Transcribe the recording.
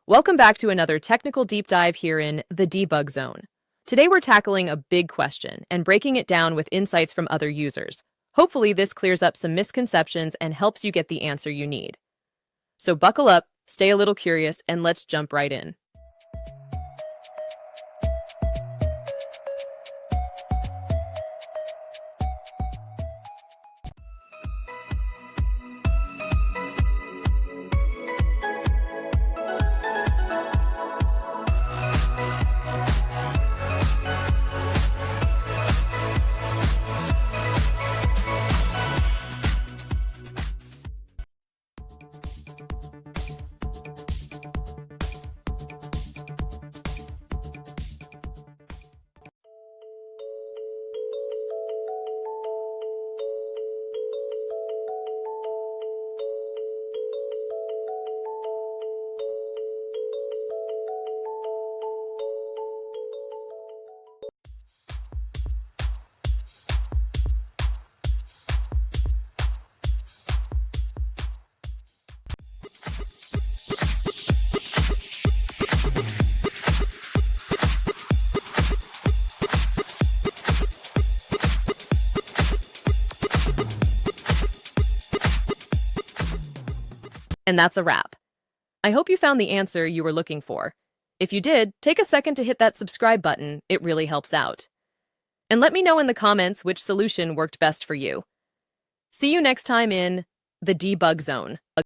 Welcome back to another technical deep dive here in the debug zone. Today we're tackling a big question and breaking it down with insights from other users. Hopefully this clears up some misconceptions and helps you get the answer you need. So buckle up, stay a little curious, and let's jump right in. And that's a wrap. I hope you found the answer you were looking for. If you did, take a second to hit that subscribe button. It really helps out. And let me know in the comments which solution worked best for you. See you next time in the debug zone.